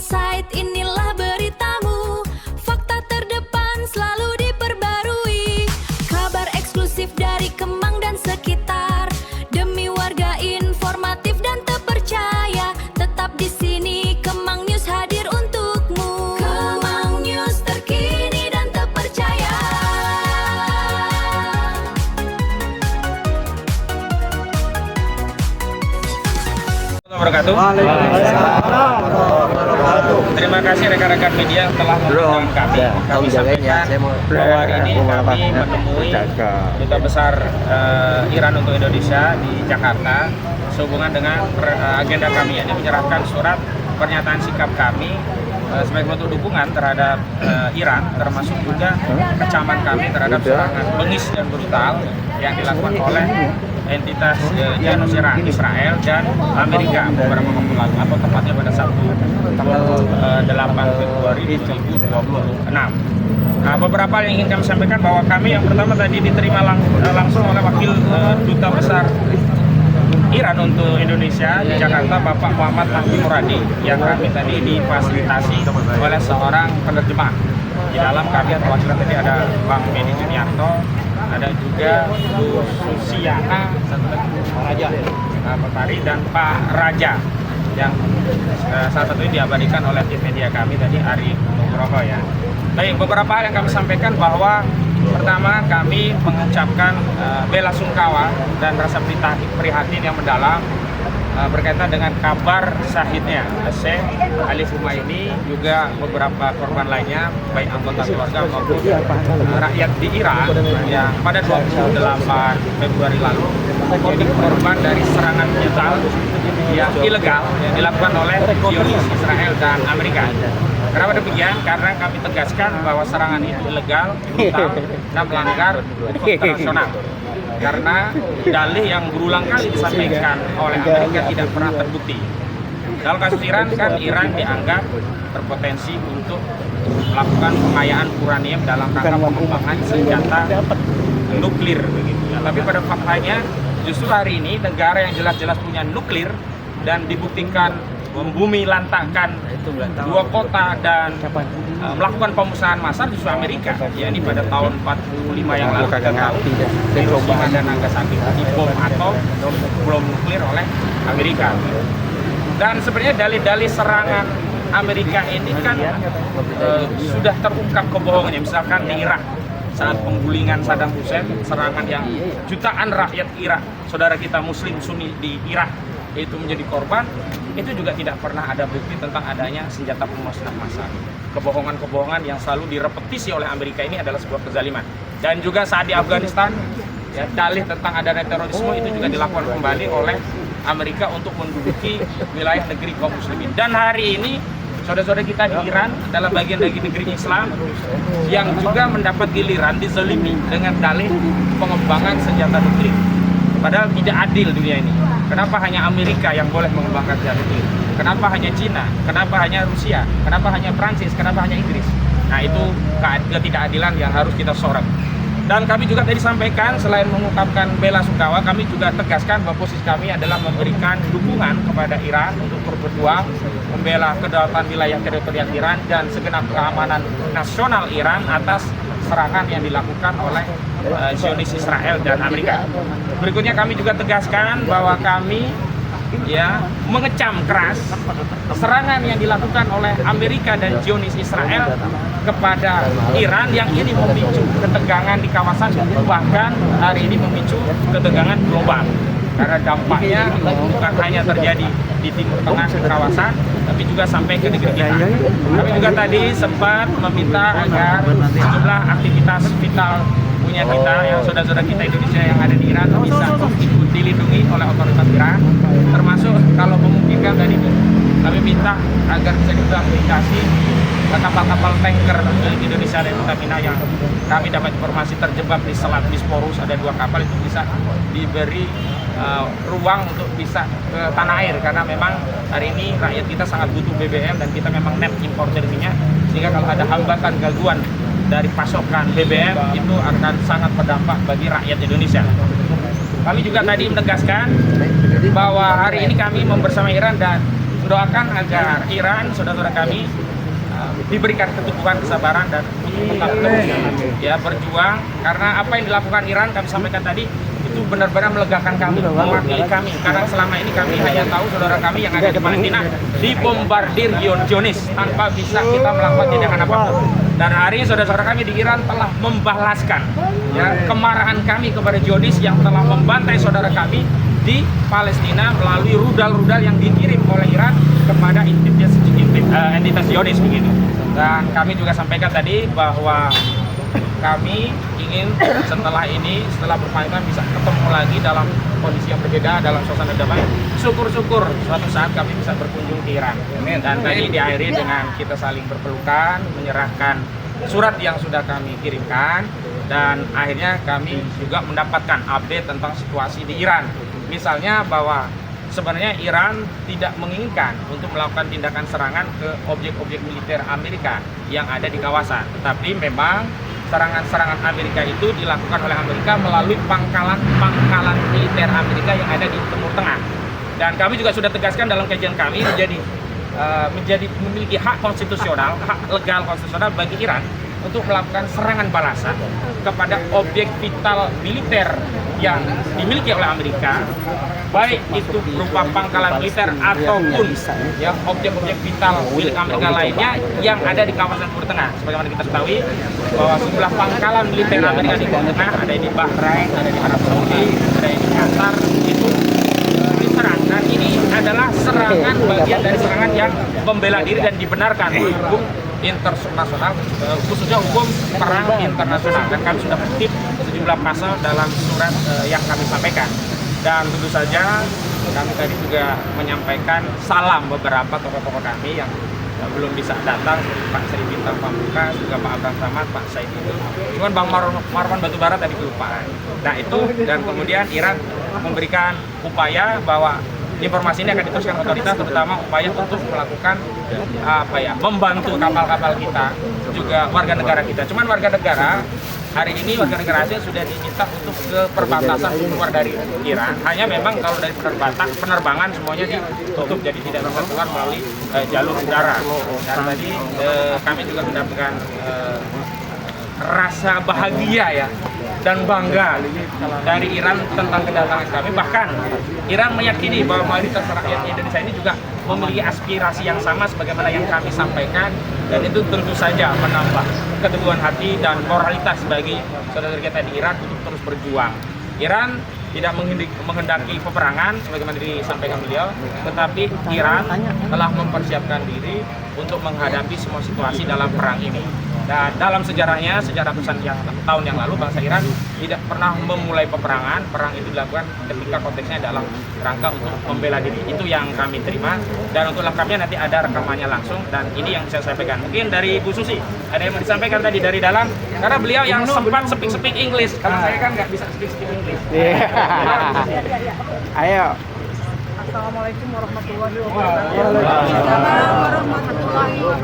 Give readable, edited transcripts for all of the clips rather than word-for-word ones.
Insight, inilah beritamu. Fakta terdepan selalu diperbarui. Kabar eksklusif dari Kemang dan sekitar. Demi warga informatif dan terpercaya. Tetap di sini Kemang News hadir untukmu. Kemang News terkini dan terpercaya. Wabarakatuh. Terima kasih rekan-rekan media yang telah mengundang kami. Kami sampaikan bahwa hari ini kami menemui Duta Besar Iran untuk Indonesia di Jakarta sehubungan dengan agenda kami, yaitu menyerahkan surat pernyataan sikap kami sebagai bentuk dukungan terhadap Iran, termasuk juga kecaman kami terhadap serangan bengis dan brutal yang dilakukan oleh entitas Zionis Iran, Israel dan Amerika beberapa waktu lalu, atau tepatnya pada Sabtu tanggal 8 Februari 2026. Nah, beberapa yang ingin kami sampaikan bahwa kami yang pertama tadi diterima langsung oleh Wakil Duta Besar Iran untuk Indonesia di Jakarta, Bapak Muhammad Mahdi Muradi, yang kami tadi difasilitasi oleh seorang penerjemah. Di dalam kami atau wakilan tadi ada Bang Benny Juniarto, ada juga Bu Susiana Petari dan Pak Raja, yang salah satunya diabadikan oleh tim media kami tadi, Ari Nugroho ya. Baik, beberapa hal yang kami sampaikan bahwa pertama kami mengucapkan bela sungkawa dan rasa prihatin yang mendalam berkaitan dengan kabar syahidnya Syekh Ali Humaini, juga beberapa korban lainnya baik anggota keluarga maupun rakyat di Iran yang pada 28 Februari lalu menjadi korban dari serangan brutal yang ilegal yang dilakukan oleh Zionis Israel dan Amerika. Kenapa demikian? Karena kami tegaskan bahwa serangan itu ilegal, brutal, dan melanggar hukum internasional. Karena dalih yang berulang kali disampaikan oleh Amerika tidak pernah terbukti. Dalam kasus Iran kan, Iran dianggap berpotensi untuk melakukan pengayaan uranium dalam rangka pengembangan senjata nuklir begitu ya. Tapi pada faktanya justru hari ini negara yang jelas-jelas punya nuklir dan dibuktikan membumi lantakan dua kota dan melakukan pemusnahan massal justru Amerika, yakni pada tahun 45 yang lalu kita tahu Hiroshima dan Nagasaki dibom atom, bom nuklir oleh Amerika. Dan sebenarnya dalih-dalih serangan Amerika ini kan sudah terungkap kebohongannya. Misalkan di Irak saat penggulingan Saddam Hussein, serangan yang jutaan rakyat Irak, saudara kita Muslim Sunni di Irak itu menjadi korban, itu juga tidak pernah ada bukti tentang adanya senjata pemusnah massal. Kebohongan-kebohongan yang selalu direpetisi oleh Amerika ini adalah sebuah kezaliman. Dan juga saat di Afghanistan, ya, dalih tentang adanya terorisme itu juga dilakukan kembali oleh Amerika untuk menduduki wilayah negeri kaum muslimin. Dan hari ini saudara-saudara kita di Iran adalah bagian dari negeri Islam yang juga mendapat giliran dizalimi dengan dalih pengembangan senjata nuklir. Padahal tidak adil dunia ini. Kenapa hanya Amerika yang boleh mengembangkan senjata nuklir? Kenapa hanya Cina? Kenapa hanya Rusia? Kenapa hanya Prancis? Kenapa hanya Inggris? Nah, itu ketidakadilan yang harus kita sorot. Dan kami juga tadi sampaikan, selain mengungkapkan bela sungkawa, kami juga tegaskan bahwa posisi kami adalah memberikan dukungan kepada Iran untuk berjuang membela kedaulatan wilayah teritorial Iran dan segenap keamanan nasional Iran atas serangan yang dilakukan oleh Zionis Israel dan Amerika. Berikutnya kami juga tegaskan bahwa kami mengecam keras serangan yang dilakukan oleh Amerika dan Zionis Israel kepada Iran yang ini memicu ketegangan di kawasan, bahkan hari ini memicu ketegangan global. Karena dampaknya bukan hanya terjadi di timur tengah kawasan, tapi juga sampai ke negeri kita. Kami juga tadi sempat meminta agar sejumlah aktivitas vital punya kita, yang saudara-saudara kita Indonesia yang ada di Iran bisa dilindungi oleh otoritas Iran, termasuk kalau memungkinkan tadi kami minta agar bisa difasilitasi kapal-kapal tanker Indonesia dan Pertamina yang kami dapat informasi terjebak di Selat Bisporus, ada 2 kapal itu bisa diberi ruang untuk bisa ke tanah air, karena memang hari ini rakyat kita sangat butuh BBM dan kita memang net importer minyak, sehingga kalau ada hambatan gangguan dari pasokan BBM itu akan sangat berdampak bagi rakyat Indonesia. Kami juga tadi menegaskan bahwa hari ini kami bersama Iran dan mendoakan agar Iran, saudara-saudara kami, diberikan keteguhan, kesabaran dan tetap terus ya berjuang, karena apa yang dilakukan Iran kami sampaikan tadi itu benar-benar melegakan kami, mewakili kami, karena selama ini kami hanya tahu saudara kami yang ada di Palestina dibombardir Zionis tanpa bisa kita melakukan tindakan apapun. Dan hari ini saudara-saudara kami di Iran telah membalaskan ya kemarahan kami kepada Zionis yang telah membantai saudara kami di Palestina melalui rudal-rudal yang dikirim oleh Iran kepada entitas Zionis begitu. Dan kami juga sampaikan tadi bahwa kami ingin setelah ini, setelah berpamitan bisa ketemu lagi dalam kondisi yang berbeda, dalam suasana damai. Syukur-syukur suatu saat kami bisa berkunjung ke Iran. Dan tadi diakhiri dengan kita saling berpelukan, menyerahkan surat yang sudah kami kirimkan, dan akhirnya kami juga mendapatkan update tentang situasi di Iran. Misalnya bahwa sebenarnya Iran tidak menginginkan untuk melakukan tindakan serangan ke objek-objek militer Amerika yang ada di kawasan. Tetapi memang serangan-serangan Amerika itu dilakukan oleh Amerika melalui pangkalan militer Amerika yang ada di Timur Tengah. Dan kami juga sudah tegaskan dalam kajian kami memiliki hak konstitusional, hak legal konstitusional bagi Iran untuk melakukan serangan balasan kepada objek vital militer yang dimiliki oleh Amerika, baik itu berupa pangkalan militer ataupun ya objek-objek vital milik Amerika lainnya yang ada di kawasan Timur Tengah. Sebagaimana kita ketahui bahwa sejumlah pangkalan militer Amerika di Timur Tengah, ada di Bahrain, ada di Arab Saudi, ada di Qatar, itu diserang. Dan ini adalah serangan bagian dari serangan yang membela diri dan dibenarkan oleh hukum internasional, khususnya hukum perang internasional. Dan kami sudah kutip sejumlah pasal dalam surat yang kami sampaikan. Dan tentu saja kami tadi juga menyampaikan salam beberapa tokoh-tokoh kami yang belum bisa datang, seperti Pak Sri Bintang Pamungkas, juga Pak Abraham Samad, Pak Said itu. Cuman Bang Marwan Batubara tadi kelupaan. Nah itu, dan kemudian Iran memberikan upaya bahwa informasi ini akan diteruskan otoritas, terutama upaya untuk melakukan membantu kapal-kapal kita, juga warga negara kita. Cuman warga negara hari ini, warga negara asing sudah diminta untuk ke perbatasan keluar dari Iran. Hanya memang kalau dari penerbangan semuanya ditutup, jadi tidak bisa keluar melalui jalur udara. Dan tadi kami juga mendapatkan rasa bahagia ya dan bangga dari Iran tentang kedatangan kami. Bahkan Iran meyakini bahwa mayoritas rakyat Indonesia ini juga memiliki aspirasi yang sama sebagaimana yang kami sampaikan, dan itu tentu saja menambah keteguhan hati dan moralitas bagi saudara kita di Iran untuk terus berjuang. Iran tidak menghendaki peperangan sebagaimana disampaikan beliau, tetapi Iran telah mempersiapkan diri untuk menghadapi semua situasi dalam perang ini. Dan dalam sejarahnya, sejak ratusan tahun yang lalu, bangsa Iran tidak pernah memulai peperangan. Perang itu dilakukan ketika konteksnya dalam rangka untuk membela diri. Itu yang kami terima. Dan untuk lengkapnya nanti ada rekamannya langsung. Dan ini yang saya sampaikan. Mungkin dari Bu Susi, ada yang mau disampaikan tadi dari dalam. Karena beliau yang sempat speak English. Kalau saya kan nggak bisa speak English. Ayo. Assalamualaikum warahmatullahi wabarakatuh.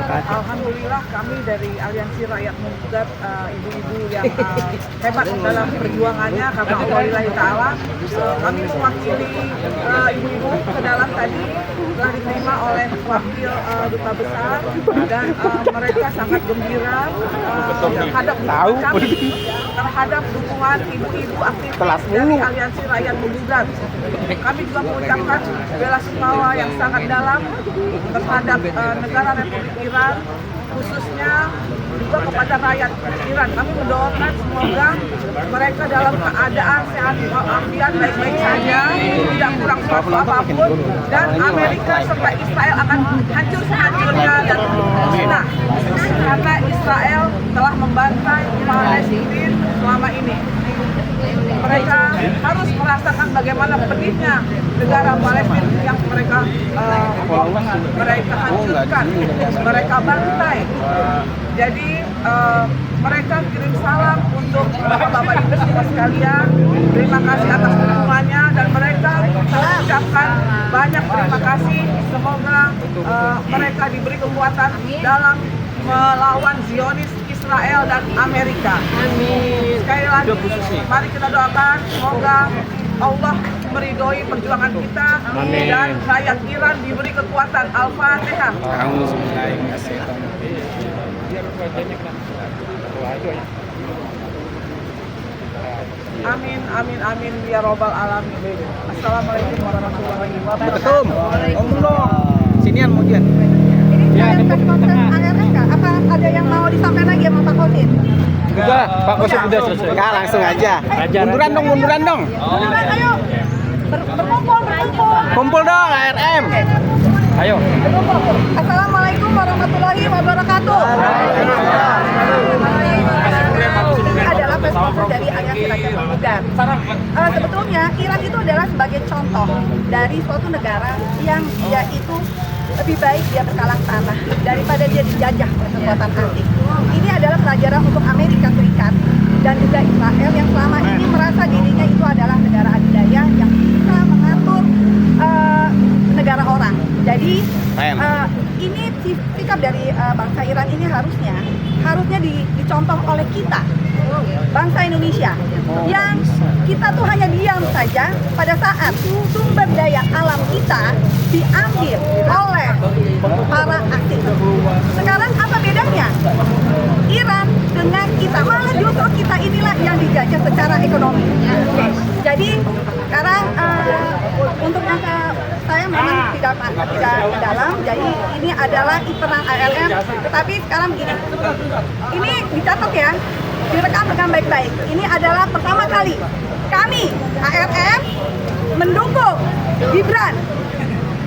Alhamdulillah kami dari Aliansi Rakyat Menggugat, ibu-ibu yang hebat dalam perjuangannya karena Allahillahi ta'ala, kami mewakili ibu-ibu ke dalam tadi telah diterima oleh wakil duta besar, dan mereka sangat gembira terhadap dukungan kami, terhadap dukungan ibu-ibu aktivis dari Aliansi Rakyat Menggugat. Kami juga mengucapkan bela sungkawa yang sangat dalam terhadap negara Republik Iran, khususnya juga kepada rakyat Iran. Kami mendoakan semoga mereka dalam keadaan sehat walafiat, baik-baik saja, tidak kurang suatu apapun, dan Amerika serta Israel akan hancur sehancurnya dan musnah karena Israel telah membantai Palestina selama ini. Mereka harus merasakan bagaimana pedihnya negara Palestina yang mereka hancurkan, mereka bantai. Jadi mereka kirim salam untuk bapak-bapak ibu semua sekalian. Terima kasih atas dukungannya, dan mereka mengucapkan banyak terima kasih. Semoga mereka diberi kekuatan dalam melawan Zionis, Israel, dan Amerika. Amin. Sekali lagi, mari kita doakan semoga Allah meridhoi perjuangan kita dan rakyat Iran diberi kekuatan. Al-Fatihah. Amin, amin, amin ya robbal alamin. Assalamualaikum warahmatullahi wabarakatuh. Ngomong dong. Sinian mau Jian. Ini ada konser ARN nggak? Apa ada yang mau disampaikan lagi sama Pak Kosin? Udah, Pak Kosin udah selesai. Enggak, langsung aja. Munduran dong, munduran dong. Munduran, ayo. Berkumpul. Kumpul dong, ARM. Ayo. Berkumpul. Assalamualaikum warahmatullahi wabarakatuh. Ini adalah perspektif dari Aliansi Rakyat Menggugat. Sebetulnya Iran itu adalah sebagai contoh dari suatu negara yang dia itu lebih baik dia berkalang tanah daripada dia dijajah oleh kekuatan asing. Ini adalah pelajaran untuk Amerika Serikat dan juga Israel yang selama ini merasa dirinya itu adalah negara adidaya yang bisa mengatur negara orang. Jadi ini sikap dari bangsa Iran ini harusnya dicontoh oleh kita, bangsa Indonesia, yang kita tuh hanya diam saja pada saat sumber daya alam kita diambil oleh para asing. Sekarang apa bedanya Iran dengan kita? Malah justru kita inilah yang dijajah secara ekonomi. Jadi sekarang untuk yang saya memang tidak dalam, jadi ini adalah internal ARM. Tetapi sekarang begini, ini dicatat ya, direkam dengan baik-baik. Ini adalah pertama kali kami ARM mendukung Gibran.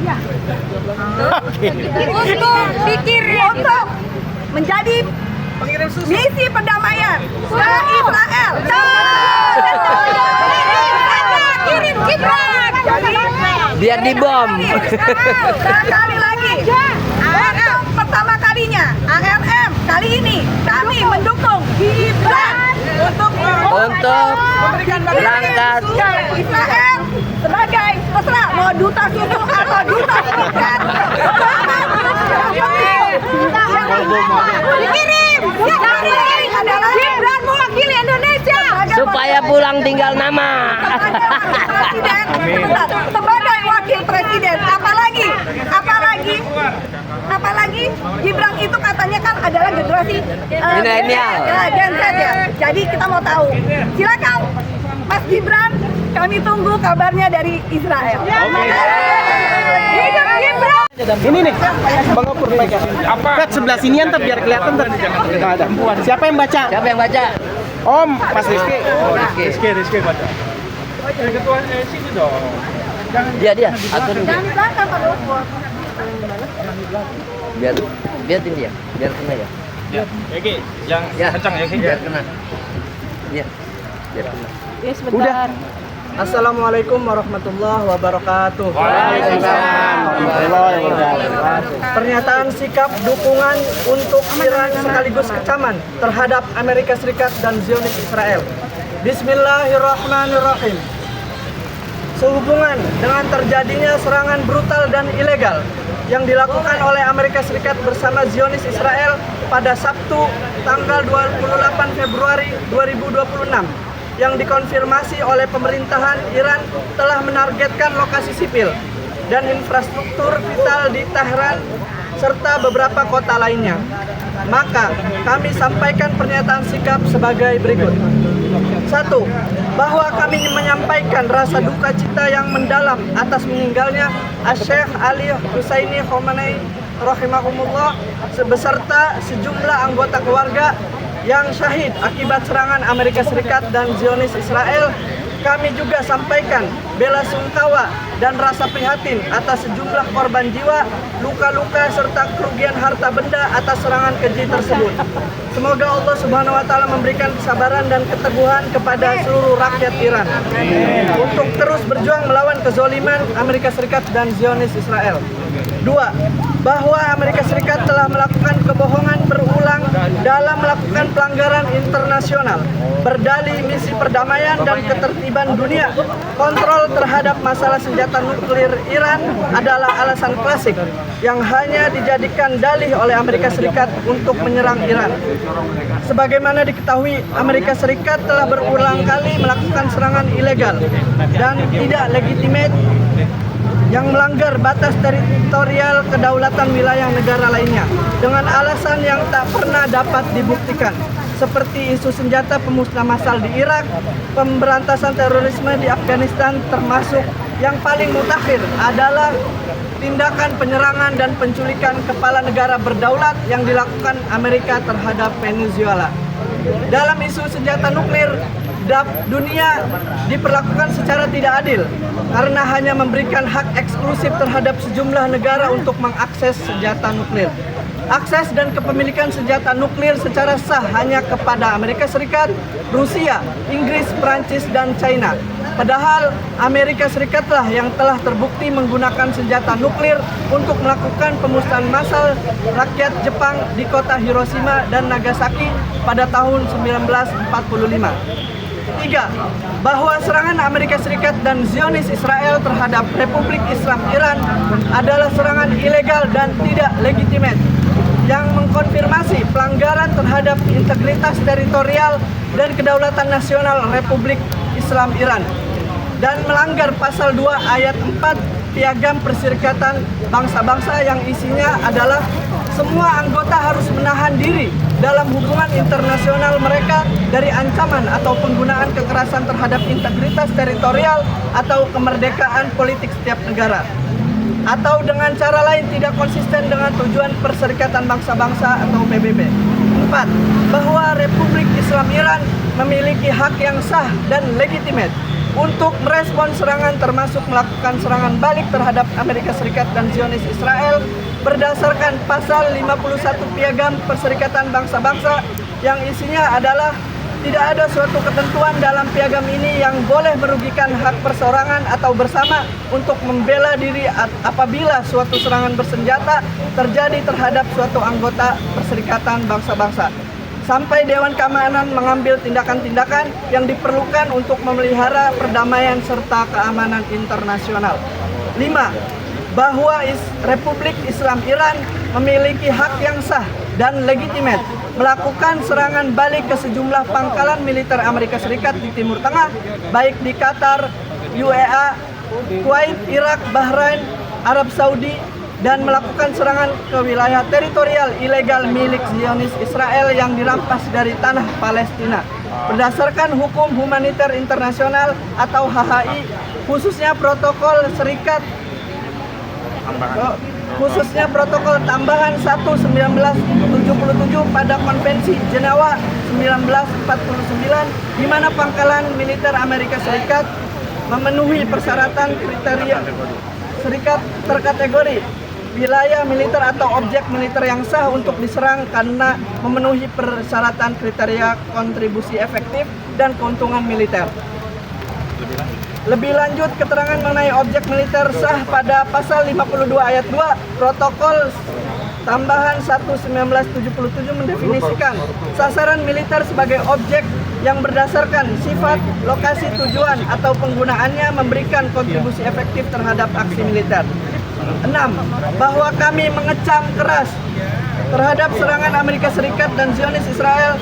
Ya. Untuk menjadi misi perdamaian ke Israel. Kirim Gibran. Biar dibom. Sekali lagi, ARM pertama kalinya ARM kali ini kami mendukung Gibran untuk berangkat Israel sebagai terserah mau duta susu atau duta ikan. Dikirim adalah Gibran mewakili Indonesia supaya pulang tinggal nama. Sebagai wakil presiden, apalagi Gibran itu katanya kan adalah generasi milenial. Gen Z ya. Jadi kita mau tahu. Silakan Mas Gibran, kami tunggu kabarnya dari Israel. Hidup Gibran. Ini nih, Bang Opur pegang. Apa? Pet sebelah sinian tuh biar kelihatan tuh. Nah, ada. Siapa yang baca? Siapa yang baca? Om, Mas Rizky. Rizky baca. Ketua sini dong. Dia atur dia. Jangan di belakang Pak Opur. Biar ini ya, biar kena ya. Ya, Eki, yang kencang ya, Eki. Biar kena. Iya. Biar kena. Udah. Assalamualaikum warahmatullahi wabarakatuh. Waalaikumsalam warahmatullahi wabarakatuh. Pernyataan sikap dukungan untuk Iran sekaligus kecaman terhadap Amerika Serikat dan Zionis Israel. Bismillahirrahmanirrahim. Sehubungan dengan terjadinya serangan brutal dan ilegal yang dilakukan oleh Amerika Serikat bersama Zionis Israel pada Sabtu tanggal 28 Februari 2026 yang dikonfirmasi oleh pemerintahan Iran telah menargetkan lokasi sipil dan infrastruktur vital di Tehran serta beberapa kota lainnya. Maka kami sampaikan pernyataan sikap sebagai berikut. 1. Bahwa kami menyampaikan rasa duka cita yang mendalam atas meninggalnya Syekh Ali Husaini Khomeini rahimahumullah beserta sejumlah anggota keluarga yang syahid akibat serangan Amerika Serikat dan Zionis Israel. Kami juga sampaikan bela sungkawa dan rasa prihatin atas sejumlah korban jiwa, luka-luka serta kerugian harta benda atas serangan keji tersebut. Semoga Allah Subhanahu wa taala memberikan kesabaran dan keteguhan kepada seluruh rakyat Iran untuk terus berjuang melawan kezaliman Amerika Serikat dan Zionis Israel. 2. Bahwa Amerika Serikat telah melakukan kebohongan berulang dalam melakukan pelanggaran internasional, berdalih misi perdamaian dan ketertiban dunia. Kontrol terhadap masalah senjata nuklir Iran adalah alasan klasik yang hanya dijadikan dalih oleh Amerika Serikat untuk menyerang Iran. Sebagaimana diketahui, Amerika Serikat telah berulang kali melakukan serangan ilegal dan tidak legitimate yang melanggar batas teritorial kedaulatan wilayah negara lainnya dengan alasan yang tak pernah dapat dibuktikan, seperti isu senjata pemusnah massal di Irak, pemberantasan terorisme di Afghanistan, termasuk yang paling mutakhir adalah tindakan penyerangan dan penculikan kepala negara berdaulat yang dilakukan Amerika terhadap Venezuela. Dalam isu senjata nuklir, dunia diperlakukan secara tidak adil karena hanya memberikan hak eksklusif terhadap sejumlah negara untuk mengakses senjata nuklir. Akses dan kepemilikan senjata nuklir secara sah hanya kepada Amerika Serikat, Rusia, Inggris, Prancis, dan China. Padahal Amerika Serikatlah yang telah terbukti menggunakan senjata nuklir untuk melakukan pemusnahan massal rakyat Jepang di kota Hiroshima dan Nagasaki pada tahun 1945. 3. Bahwa serangan Amerika Serikat dan Zionis Israel terhadap Republik Islam Iran adalah serangan ilegal dan tidak legitimate yang mengkonfirmasi pelanggaran terhadap integritas teritorial dan kedaulatan nasional Republik Islam Iran dan melanggar pasal 2 ayat 4 Piagam Perserikatan Bangsa-Bangsa yang isinya adalah semua anggota harus menahan diri dalam hubungan internasional mereka dari ancaman atau penggunaan kekerasan terhadap integritas teritorial atau kemerdekaan politik setiap negara, atau dengan cara lain tidak konsisten dengan tujuan Perserikatan Bangsa-Bangsa atau PBB. 4. Bahwa Republik Islam Iran memiliki hak yang sah dan legitimate untuk merespon serangan, termasuk melakukan serangan balik terhadap Amerika Serikat dan Zionis Israel berdasarkan pasal 51 Piagam Perserikatan Bangsa-Bangsa yang isinya adalah tidak ada suatu ketentuan dalam piagam ini yang boleh merugikan hak perseorangan atau bersama untuk membela diri apabila suatu serangan bersenjata terjadi terhadap suatu anggota Perserikatan Bangsa-Bangsa, sampai Dewan Keamanan mengambil tindakan-tindakan yang diperlukan untuk memelihara perdamaian serta keamanan internasional. 5. Bahwa Republik Islam Iran memiliki hak yang sah dan legitimate melakukan serangan balik ke sejumlah pangkalan militer Amerika Serikat di Timur Tengah, baik di Qatar, UEA, Kuwait, Irak, Bahrain, Arab Saudi, dan melakukan serangan ke wilayah teritorial ilegal milik Zionis Israel yang dirampas dari tanah Palestina. Berdasarkan hukum humaniter internasional atau HHI, khususnya protokol protokol tambahan 1/1977 pada Konvensi Jenewa 1949, di mana pangkalan militer Amerika Serikat memenuhi persyaratan kriteria serikat terkategori wilayah militer atau objek militer yang sah untuk diserang karena memenuhi persyaratan kriteria kontribusi efektif dan keuntungan militer. Lebih lanjut, keterangan mengenai objek militer sah pada pasal 52 ayat 2 Protokol tambahan 1/1977 mendefinisikan sasaran militer sebagai objek yang berdasarkan sifat, lokasi, tujuan, atau penggunaannya memberikan kontribusi efektif terhadap aksi militer. 6. Bahwa kami mengecam keras terhadap serangan Amerika Serikat dan Zionis Israel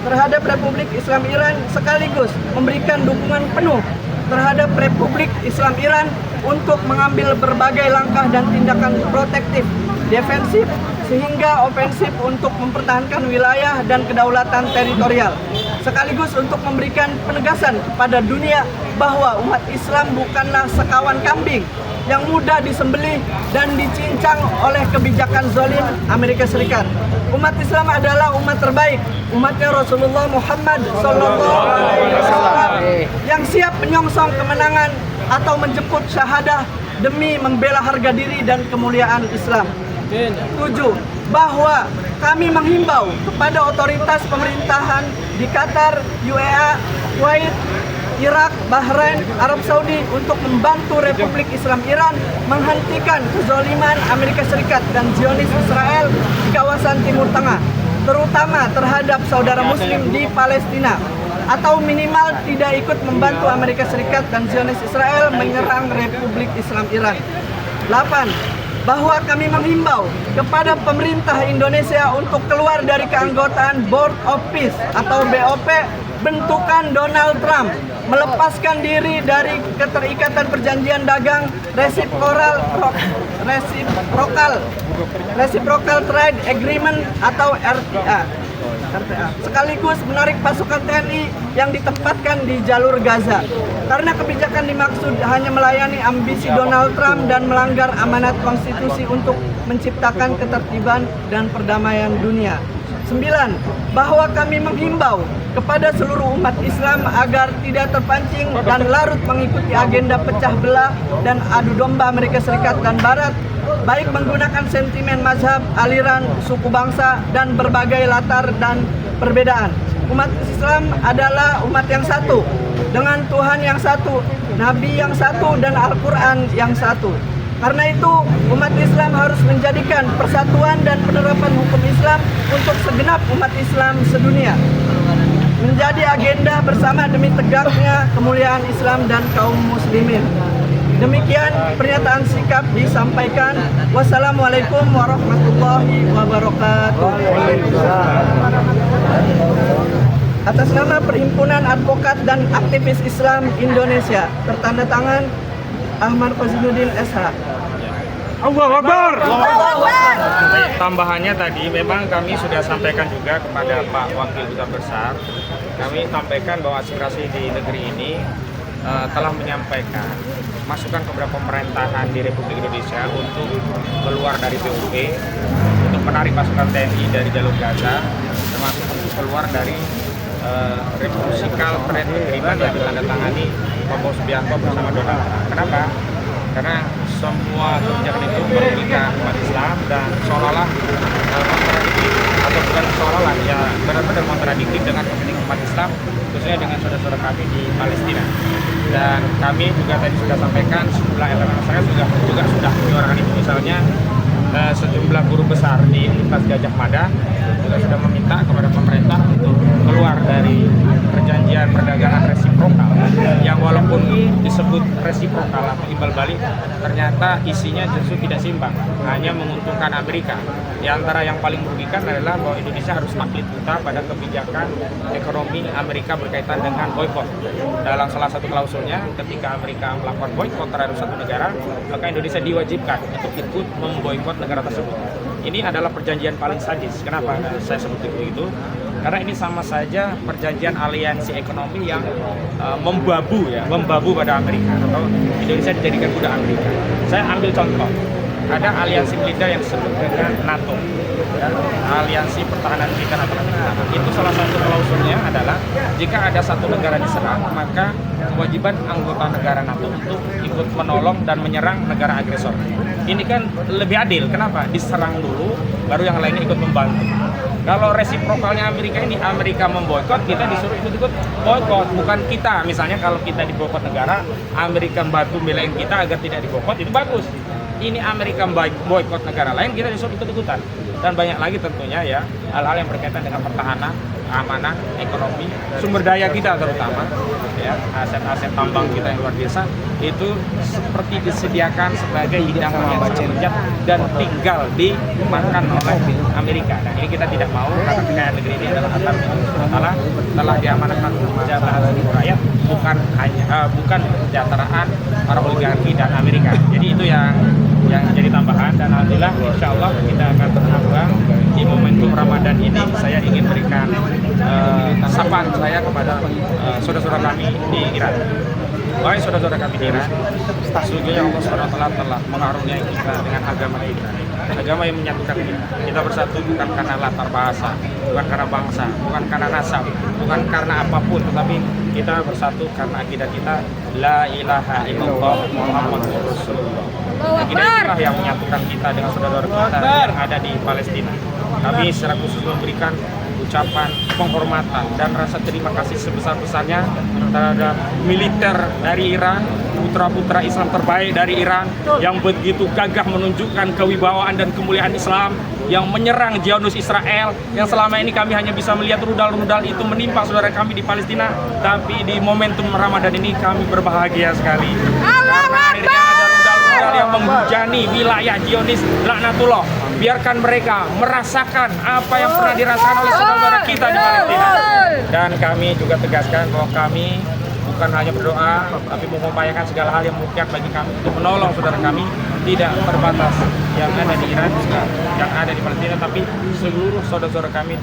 terhadap Republik Islam Iran, sekaligus memberikan dukungan penuh terhadap Republik Islam Iran untuk mengambil berbagai langkah dan tindakan protektif, defensif, sehingga ofensif untuk mempertahankan wilayah dan kedaulatan teritorial, sekaligus untuk memberikan penegasan kepada dunia bahwa umat Islam bukanlah sekawan kambing yang mudah disembelih dan dicincang oleh kebijakan zalim Amerika Serikat. Umat Islam adalah umat terbaik, umatnya Rasulullah Muhammad SAW yang siap menyongsong kemenangan atau menjemput syahadah demi membela harga diri dan kemuliaan Islam. 7. Bahwa kami menghimbau kepada otoritas pemerintahan di Qatar, UEA, Kuwait, Irak, Bahrain, Arab Saudi untuk membantu Republik Islam Iran menghentikan kezaliman Amerika Serikat dan Zionis Israel di kawasan Timur Tengah, terutama terhadap saudara Muslim di Palestina, atau minimal tidak ikut membantu Amerika Serikat dan Zionis Israel menyerang Republik Islam Iran. 8. Bahwa kami menghimbau kepada pemerintah Indonesia untuk keluar dari keanggotaan Board of Peace atau BOP bentukan Donald Trump, melepaskan diri dari keterikatan perjanjian dagang Reciprocal Trade Agreement atau RTA, sekaligus menarik pasukan TNI yang ditempatkan di jalur Gaza. Karena kebijakan dimaksud hanya melayani ambisi Donald Trump dan melanggar amanat konstitusi untuk menciptakan ketertiban dan perdamaian dunia. 9. Bahwa kami menghimbau kepada seluruh umat Islam agar tidak terpancing dan larut mengikuti agenda pecah belah dan adu domba Amerika Serikat dan Barat, baik menggunakan sentimen mazhab, aliran, suku bangsa, dan berbagai latar dan perbedaan. Umat Islam adalah umat yang satu, dengan Tuhan yang satu, Nabi yang satu, dan Al-Quran yang satu. Karena itu, umat Islam harus menjadikan persatuan dan penerapan hukum Islam untuk segenap umat Islam sedunia menjadi agenda bersama demi tegaknya kemuliaan Islam dan kaum muslimin. Demikian pernyataan sikap disampaikan. Wassalamualaikum warahmatullahi wabarakatuh. Atas nama Perhimpunan Advokat dan Aktivis Islam Indonesia, tertanda tangan Ahmad Fazinuddin SH. Allahu Akbar. Akbar. Tambahannya tadi memang kami sudah sampaikan juga kepada Pak Wakil Duta Besar. Kami sampaikan bahwa aspirasi di negeri ini telah menyampaikan masukan kepada pemerintahan di Republik Indonesia untuk keluar dari BOP, untuk menarik pasukan TNI dari jalur Gaza, termasuk untuk keluar dari Reciprocal Trade Agreement yang ditandatangani Prabowo Subianto bersama Donald Trump. Kenapa? Karena semua kebijakan itu merugikan umat Islam dan seolah-olah kontradiktif, atau bukan seolah-olah, ya benar-benar kontradiktif dengan kepentingan umat Islam, khususnya dengan saudara-saudara kami di Palestina. Dan kami juga tadi sudah sampaikan sejumlah elemen masyarakat juga sudah menyuarakan itu. Misalnya sejumlah guru besar di Universitas Gajah Mada juga sudah meminta kepada pemerintah untuk keluar dari perjanjian perdagangan resiprokal yang walaupun disebut resiprokal atau imbal balik, ternyata isinya justru tidak seimbang, hanya menguntungkan Amerika. Di antara yang paling merugikan adalah bahwa Indonesia harus taklid buta pada kebijakan ekonomi Amerika berkaitan dengan boykot. Dalam salah satu klausulnya, ketika Amerika melakukan boykot terhadap satu negara, maka Indonesia diwajibkan untuk ikut memboykot negara tersebut. Ini adalah perjanjian paling sadis. Kenapa saya sebut begitu? Karena ini sama saja perjanjian aliansi ekonomi yang membabu pada Amerika, atau Indonesia dijadikan budak Amerika. Saya ambil contoh, ada aliansi militer yang disebut dengan NATO, aliansi pertahanan militer atau pertahanan. Itu salah satu klausulnya adalah jika ada satu negara diserang, maka kewajiban anggota negara NATO untuk ikut menolong dan menyerang negara agresor. Ini kan lebih adil. Kenapa? Diserang dulu, baru yang lainnya ikut membantu. Kalau resiprokalnya Amerika ini, Amerika memboikot, kita disuruh ikut-ikut boikot, bukan kita. Misalnya kalau kita diboikot negara, Amerika membantu belain kita agar tidak diboikot, itu bagus. Ini Amerika boikot negara lain, kita disuruh ikut-ikutan. Dan banyak lagi tentunya ya, hal-hal yang berkaitan dengan pertahanan, keamanan, ekonomi, sumber daya kita terutama, ya, aset-aset tambang kita yang luar biasa, itu seperti disediakan sebagai hidangan yang sangat dan tinggal dimakan oleh Amerika. Dan ini kita tidak mau, karena kekayaan negeri ini adalah harta Allah telah diamanatkan untuk kesejahteraan seluruh rakyat, bukan kesejahteraan para oligarki dan Amerika. Jadi itu yang jadi tambahan, dan alhamdulillah insya Allah kita akan berkembang di momentum Ramadan ini. Saya ingin berikan sapaan saya kepada saudara-saudara kami di Iran. Wahai saudara-saudara kami di Iran, sesungguhnya Allah SWT telah mengaruniai kita dengan agama kita, agama yang menyatukan kita. Kita bersatu bukan karena latar bahasa, bukan karena bangsa, bukan karena nasab, bukan karena apapun, tetapi kita bersatu karena akidah kita la ilaha illallah Muhammadur Rasulullah. Akidah itulah yang menyatukan kita dengan saudara-saudara kita yang ada di Palestina. Kami secara khusus memberikan ucapan penghormatan dan rasa terima kasih sebesar-besarnya terhadap militer dari Iran, putra-putra Islam terbaik dari Iran yang begitu gagah menunjukkan kewibawaan dan kemuliaan Islam, yang menyerang Zionis Israel, yang selama ini kami hanya bisa melihat rudal-rudal itu menimpa saudara kami di Palestina, tapi di momentum Ramadan ini kami berbahagia sekali. Karena akhirnya ada rudal-rudal yang menghujani wilayah Zionis laknatullah. Biarkan mereka merasakan apa yang pernah dirasakan oleh saudara-saudara kita di Palestina. Dan kami juga tegaskan bahwa kami bukan hanya berdoa, tapi mengupayakan segala hal yang mungkin bagi kami untuk menolong saudara kami, tidak terbatas yang ada di Iran, yang ada di Palestina, tapi seluruh saudara-saudara kami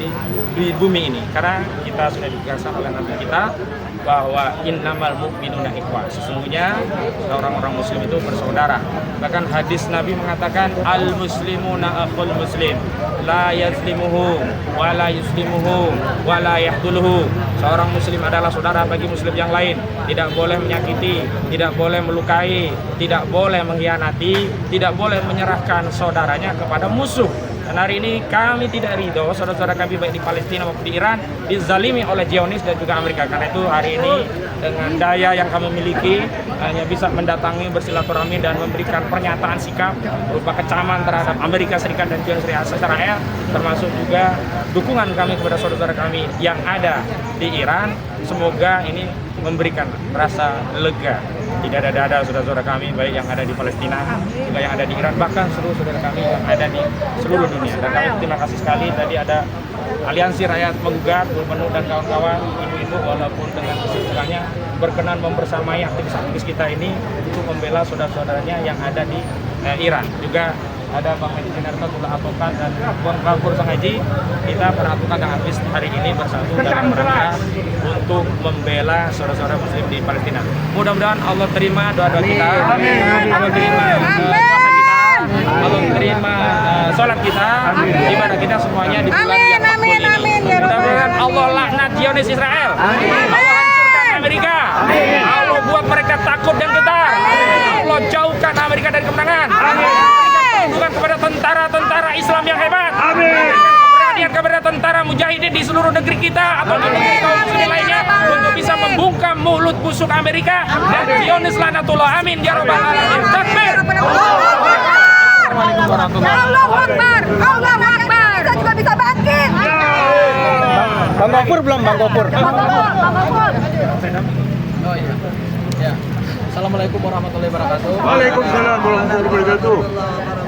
di bumi ini. Karena kita sudah ditegaskan oleh Nabi kita bahwa innamal mu'minuna ikhwah, sesungguhnya orang-orang muslim itu bersaudara. Bahkan hadis Nabi mengatakan al muslimuna akhul muslim la yazlimuhu wa la yuslimuhu wa la yahduluhu. Seorang muslim adalah saudara bagi muslim yang lain, tidak boleh menyakiti, tidak boleh melukai, tidak boleh mengkhianati, tidak boleh menyerahkan saudaranya kepada musuh. Dan hari ini kami tidak ridho saudara-saudara kami baik di Palestina maupun di Iran dizalimi oleh Zionis dan juga Amerika. Karena itu hari ini dengan daya yang kami miliki hanya bisa mendatangi, bersilaturahmi dan memberikan pernyataan sikap berupa kecaman terhadap Amerika Serikat dan juga Israel, termasuk juga dukungan kami kepada saudara-saudara kami yang ada di Iran. Semoga ini memberikan rasa lega di dada-dada saudara-saudara kami baik yang ada di Palestina juga yang ada di Iran, bahkan seluruh saudara kami yang ada di seluruh dunia. Dan kami terima kasih sekali tadi ada Aliansi Rakyat Menggugat, Bu Menu dan kawan-kawan, ibu-ibu walaupun dengan kesibukannya berkenan membersamai aktivis-aktivis kita ini untuk membela saudara-saudaranya yang ada di Iran. Juga ada Bang Medi Sinerto, Tula Atokan, dan Bang Kalpur Sang Haji. Kita para atokan dan aktivis hari ini bersatu dalam rangka untuk membela saudara-saudara muslim di Palestina. Mudah-mudahan Allah terima doa-doa kita, Allah terima puasa kita, Allah terima sholat kita, ibadah kita semuanya di bulan yang makbul ini. Mudah-mudahan Allah laknat Zionis Israel, Allah hancurkan Amerika, Allah buat mereka takut dan getar, Allah jauhkan Amerika dari kemenangan, bukan kepada tentara-tentara Islam yang hebat, keberanian kepada tentara mujahidin di seluruh negeri kita atau di negeri kaum muslimin lainnya untuk bisa membungkam mulut busuk Amerika dan Zionis laknatullah. Amin ya rabbal alamin. Takbir. Assalamualaikum warahmatullahi wabarakatuh. Allahu Akbar. Kita juga bisa bangkit. Bang Gopur belum, Bang Gopur? Bang Gopur. Oh iya. Ya. Assalamualaikum warahmatullahi wabarakatuh. Waalaikumsalam warahmatullahi wabarakatuh.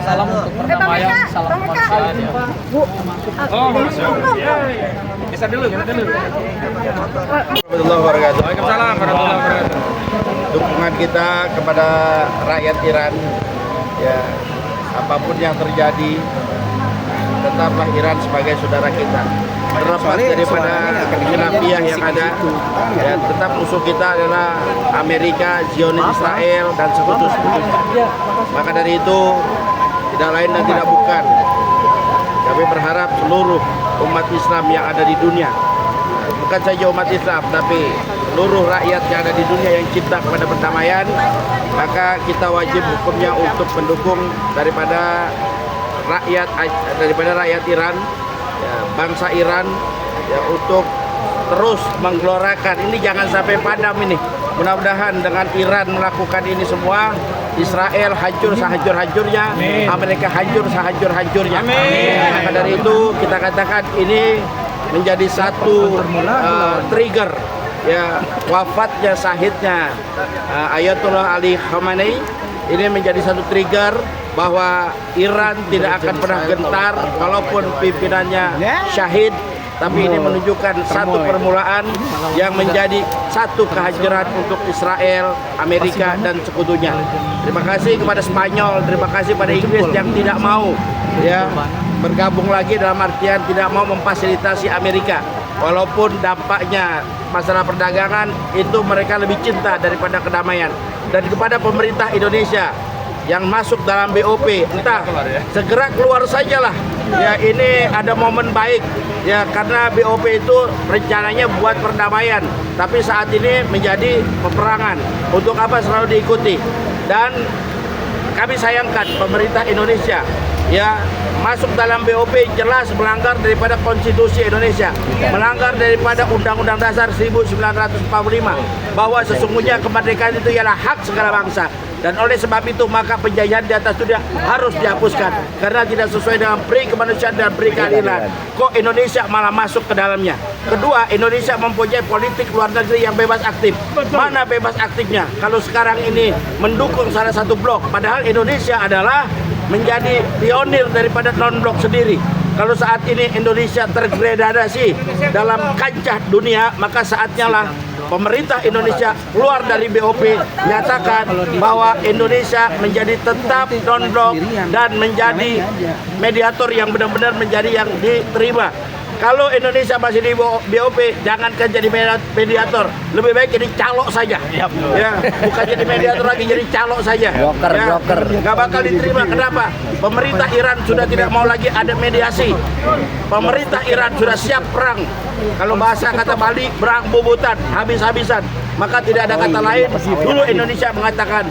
Salam untuk perdamaian, salam kemanusiaan ya. Oh, Masya Allah. Ya. Bisa dulu, kita dulu. Warahmatullahi wabarakatuh. Waalaikumsalam warahmatullahi wabarakatuh. Dukungan kita kepada rakyat Iran, ya apapun yang terjadi, tetaplah Iran sebagai saudara kita. Terlepas daripada khilafiyah yang ada, ya tetap musuh kita adalah Amerika, Zionis Israel, dan sekutu-sekutunya. Maka dari itu tidak lain dan tidak bukan, kami berharap seluruh umat Islam yang ada di dunia, bukan saja umat Islam, tapi seluruh rakyat yang ada di dunia yang cinta kepada perdamaian, maka kita wajib hukumnya untuk mendukung daripada rakyat Iran, ya, bangsa Iran, ya, untuk terus menggelorakan ini, jangan sampai padam ini. Mudah-mudahan dengan Iran melakukan ini semua, Israel hancur sehancur-hancurnya, Amerika hancur sehancur-hancurnya. Maka dari itu kita katakan ini menjadi satu trigger, ya, wafatnya syahidnya Ayatollah Ali Khamenei. Ini menjadi satu trigger bahwa Iran tidak akan pernah gentar walaupun pimpinannya syahid, tapi ini menunjukkan satu permulaan yang menjadi satu kehancuran untuk Israel, Amerika, dan sekutunya. Terima kasih kepada Spanyol, terima kasih pada Inggris yang tidak mau, ya, bergabung lagi, dalam artian tidak mau memfasilitasi Amerika. Walaupun dampaknya masalah perdagangan itu mereka lebih cinta daripada kedamaian. Dan kepada pemerintah Indonesia yang masuk dalam BOP, entah segera keluar sajalah. Ya, ini ada momen baik, ya, karena BOP itu rencananya buat perdamaian, tapi saat ini menjadi peperangan. Untuk apa selalu diikuti? Dan kami sayangkan pemerintah Indonesia ya masuk dalam BOP jelas melanggar daripada konstitusi Indonesia, melanggar daripada Undang-Undang Dasar 1945 bahwa sesungguhnya kemerdekaan itu ialah hak segala bangsa. Dan oleh sebab itu maka penjajahan di atas dunia harus dihapuskan karena tidak sesuai dengan pri kemanusiaan dan pri keadilan. Kok Indonesia malah masuk ke dalamnya? Kedua, Indonesia mempunyai politik luar negeri yang bebas aktif. Mana bebas aktifnya? Kalau sekarang ini mendukung salah satu blok, padahal Indonesia adalah menjadi pionir daripada non-blok sendiri. Kalau saat ini Indonesia tergradasi dalam kancah dunia, maka saatnya lah pemerintah Indonesia keluar dari BOP, nyatakan bahwa Indonesia menjadi tetap non-blok dan menjadi mediator yang benar-benar menjadi yang diterima. Kalau Indonesia masih di BOP, jangankan jadi mediator, lebih baik jadi calok saja. Ya, bukan jadi mediator lagi, jadi calok saja. Broker. Nggak bakal diterima. Kenapa? Pemerintah Iran sudah tidak mau lagi ada mediasi. Pemerintah Iran sudah siap perang. Kalau bahasa kata Bali, perang bubutan, habis-habisan. Maka tidak ada kata lain. Dulu Indonesia mengatakan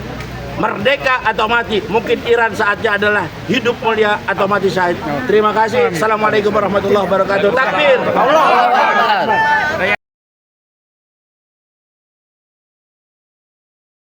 merdeka atau mati. Mungkin Iran saatnya adalah hidup mulia atau mati syahid. Terima kasih. Assalamualaikum warahmatullahi wabarakatuh. Takbir. Allah.